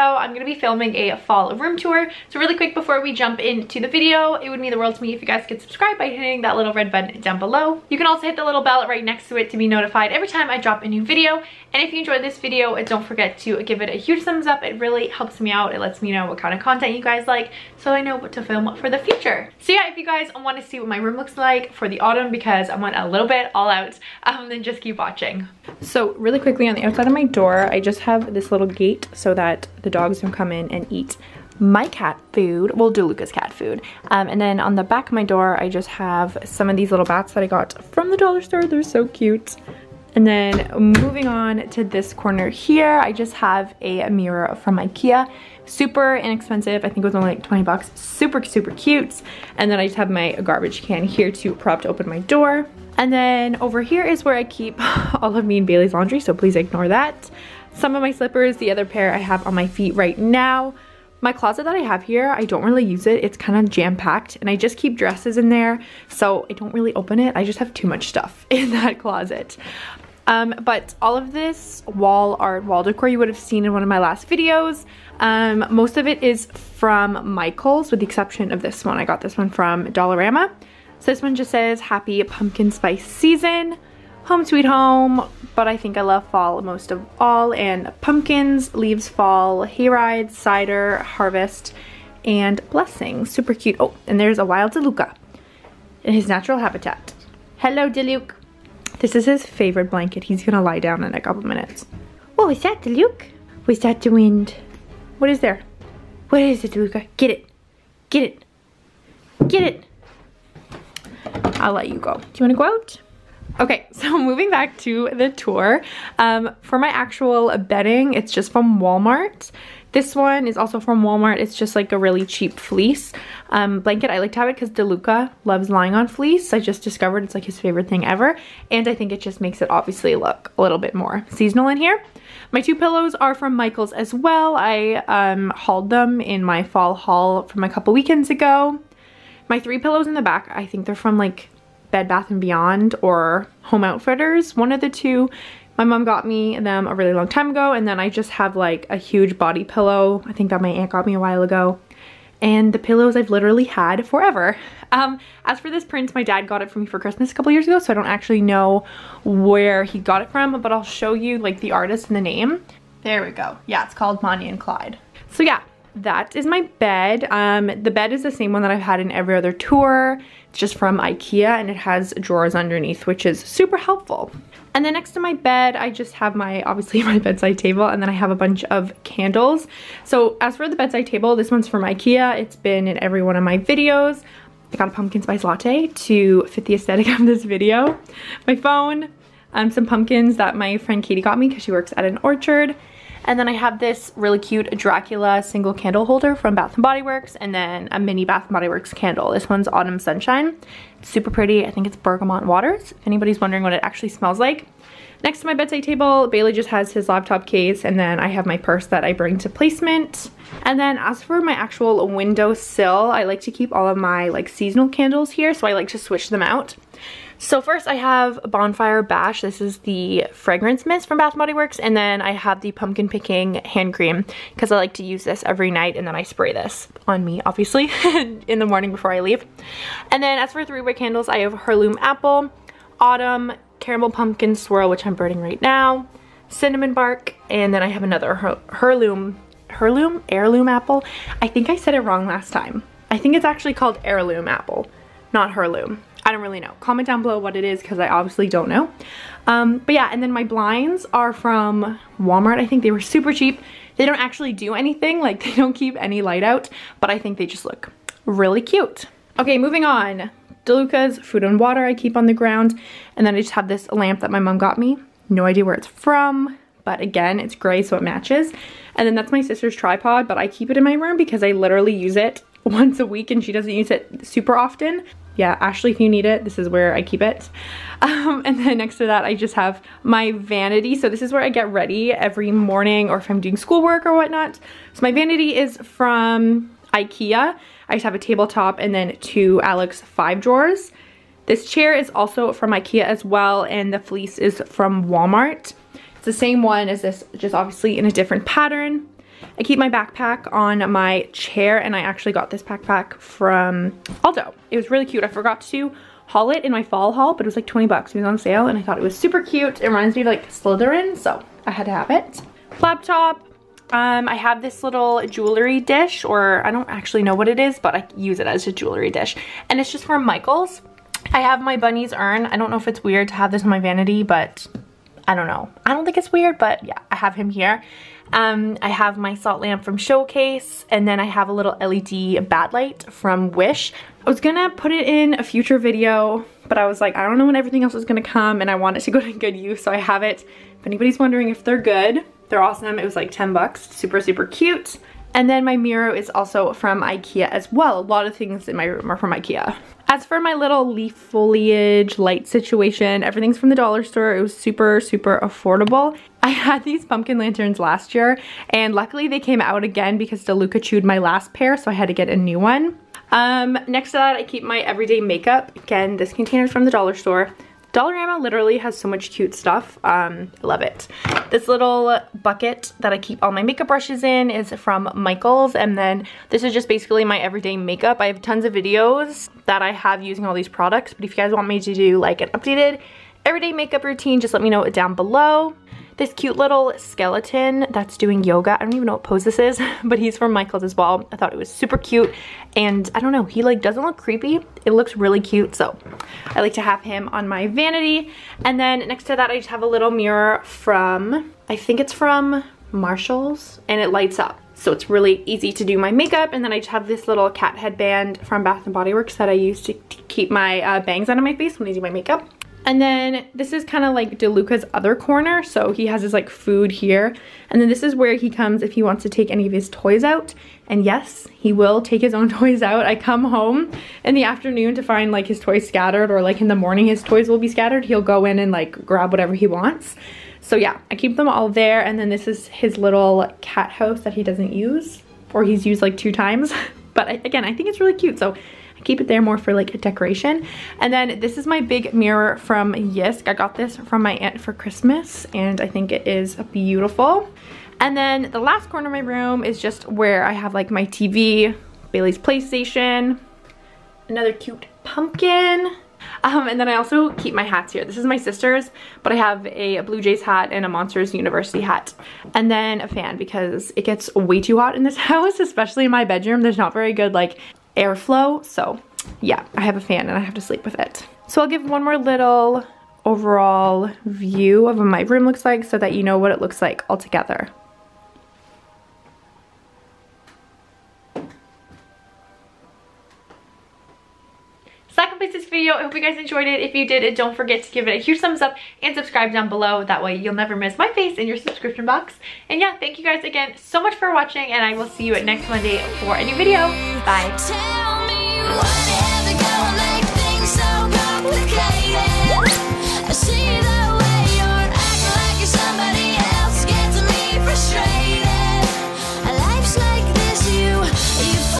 I'm going to be filming a fall room tour. So really quick before we jump into the video, it would mean the world to me if you guys could subscribe by hitting that little red button down below. You can also hit the little bell right next to it to be notified every time I drop a new video. And if you enjoyed this video, don't forget to give it a huge thumbs up. It really helps me out. It lets me know what kind of content you guys like, so I know what to film for the future. So yeah, if you guys want to see what my room looks like for the autumn, because I went a little bit all out, then just keep watching. So really quickly, on the outside of my door, I just have this little gate so that the dogs don't come in and eat my cat food, well, DeLuca's cat food. And then on the back of my door, I just have some of these little bats that I got from the dollar store. They're so cute. And then moving on to this corner here, I just have a mirror from IKEA. Super inexpensive. I think it was only like 20 bucks. Super, super cute. And then I just have my garbage can here to prop to open my door. And then over here is where I keep all of me and Bailey's laundry, so please ignore that. Some of my slippers, the other pair I have on my feet right now. My closet that I have here, I don't really use it. It's kind of jam-packed, and I just keep dresses in there, so I don't really open it. I just have too much stuff in that closet. But all of this wall art, wall decor you would have seen in one of my last videos. Most of it is from Michael's, with the exception of this one. I got this one from Dollarama. So this one just says, Happy Pumpkin Spice Season, Home Sweet Home, but I think I love fall most of all, and pumpkins, leaves fall, hayrides, cider, harvest, and blessings. Super cute. Oh, and there's a wild DeLuca in his natural habitat. Hello, DeLuca. This is his favorite blanket. He's gonna lie down in a couple minutes. Oh, is that DeLuca? Was that the wind? What is there? What is it, DeLuca? Get it. Get it. Get it. I'll let you go. Do you wanna go out? Okay, so moving back to the tour. For my actual bedding, it's just from Walmart. This one is also from Walmart. It's just like a really cheap fleece blanket. I like to have it because DeLuca loves lying on fleece. I just discovered it's like his favorite thing ever. And I think it just makes it obviously look a little bit more seasonal in here. My two pillows are from Michael's as well. I hauled them in my fall haul from a couple weekends ago. My three pillows in the back, I think they're from like Bed Bath & Beyond or Home Outfitters, one of the two. My mom got me them a really long time ago, and then I just have like a huge body pillow. I think that my aunt got me a while ago. And the pillows I've literally had forever. As for this print, my dad got it for me for Christmas a couple years ago, so I don't actually know where he got it from, but I'll show you like the artist and the name. There we go. Yeah, it's called Bonnie and Clyde. So yeah, that is my bed. The bed is the same one that I've had in every other tour. It's just from IKEA, and it has drawers underneath, which is super helpful. And then next to my bed, I just have obviously my bedside table, and then I have a bunch of candles. So as for the bedside table, this one's from IKEA. It's been in every one of my videos. I got a pumpkin spice latte to fit the aesthetic of this video. My phone, some pumpkins that my friend Katie got me because she works at an orchard. And then I have this really cute Dracula single candle holder from Bath & Body Works, and then a mini Bath & Body Works candle. This one's Autumn Sunshine. It's super pretty. I think it's Bergamot Waters, if anybody's wondering what it actually smells like. Next to my bedside table, Bailey just has his laptop case, and then I have my purse that I bring to placement. And then as for my actual windowsill, I like to keep all of my like seasonal candles here, so I like to switch them out. So first I have Bonfire Bash. This is the fragrance mist from Bath & Body Works, and then I have the pumpkin picking hand cream because I like to use this every night, and then I spray this on me, obviously, in the morning before I leave. And then as for three-way candles, I have Heirloom Apple, Autumn, Caramel Pumpkin Swirl, which I'm burning right now, Cinnamon Bark, and then I have another Heirloom Apple. I think I said it wrong last time. I think it's actually called Heirloom Apple, not Heirloom. I don't really know. Comment down below what it is because I obviously don't know. But yeah, and then my blinds are from Walmart. I think they were super cheap. They don't actually do anything, like they don't keep any light out, but I think they just look really cute. Okay, moving on. DeLuca's food and water I keep on the ground, and then I just have this lamp that my mom got me. No idea where it's from, but again, it's gray so it matches. And then that's my sister's tripod, but I keep it in my room because I literally use it once a week and she doesn't use it super often. Yeah, Ashley, if you need it, this is where I keep it. And then next to that, I just have my vanity. So this is where I get ready every morning, or if I'm doing schoolwork or whatnot. So my vanity is from IKEA. I just have a tabletop and then two Alex 5 drawers. This chair is also from IKEA as well, and the fleece is from Walmart. It's the same one as this, just obviously in a different pattern. I keep my backpack on my chair, and I actually got this backpack from Aldo. It was really cute. I forgot to haul it in my fall haul, but it was like 20 bucks. It was on sale, and I thought it was super cute. It reminds me of like Slytherin, so I had to have it. Laptop. I have this little jewelry dish, or I don't actually know what it is, but I use it as a jewelry dish. And it's just from Michael's. I have my bunny's urn. I don't know if it's weird to have this in my vanity, but I don't know. I don't think it's weird, but yeah, I have him here. I have my salt lamp from Showcase, and then I have a little LED bad light from Wish. I was gonna put it in a future video, but I was like, I don't know when everything else is gonna come, and I want it to go to good use, so I have it. If anybody's wondering if they're good, they're awesome. It was like 10 bucks, super, super cute. And then my mirror is also from IKEA as well. A lot of things in my room are from IKEA. As for my little leaf foliage light situation, everything's from the dollar store. It was super, super affordable. I had these pumpkin lanterns last year, and luckily they came out again because DeLuca chewed my last pair, so I had to get a new one. Next to that, I keep my everyday makeup. Again, this container is from the dollar store. Dollarama literally has so much cute stuff. I love it. This little bucket that I keep all my makeup brushes in is from Michael's, and then this is just basically my everyday makeup. I have tons of videos that I have using all these products, but if you guys want me to do like an updated everyday makeup routine, just let me know down below. This cute little skeleton that's doing yoga. I don't even know what pose this is, but he's from Michael's as well. I thought it was super cute, and I don't know, he like doesn't look creepy. It looks really cute, so I like to have him on my vanity. And then next to that, I just have a little mirror from, I think it's from Marshall's, and it lights up. So it's really easy to do my makeup. And then I just have this little cat headband from Bath & Body Works that I use to keep my bangs out of my face when I do my makeup. And then this is kind of like DeLuca's other corner. So he has his like food here. And then this is where he comes if he wants to take any of his toys out. And yes, he will take his own toys out. I come home in the afternoon to find like his toys scattered, or like in the morning his toys will be scattered. He'll go in and like grab whatever he wants. So yeah, I keep them all there. And then this is his little cat house that he doesn't use, or he's used like 2 times. But again, I think it's really cute. So keep it there more for like a decoration. And then this is my big mirror from Yisk. I got this from my aunt for Christmas, and I think it is beautiful. And then the last corner of my room is just where I have like my TV, Bailey's PlayStation, another cute pumpkin. And then I also keep my hats here. This is my sister's, but I have a Blue Jays hat and a Monsters University hat. And then a fan, because it gets way too hot in this house, especially in my bedroom. There's not very good like airflow, so yeah, I have a fan and I have to sleep with it. So I'll give one more little overall view of what my room looks like so that you know what it looks like all together. So that completes this video. I hope you guys enjoyed it. If you did, don't forget to give it a huge thumbs up and subscribe down below. That way you'll never miss my face in your subscription box. And yeah, thank you guys again so much for watching, and I will see you next Monday for a new video. Bye.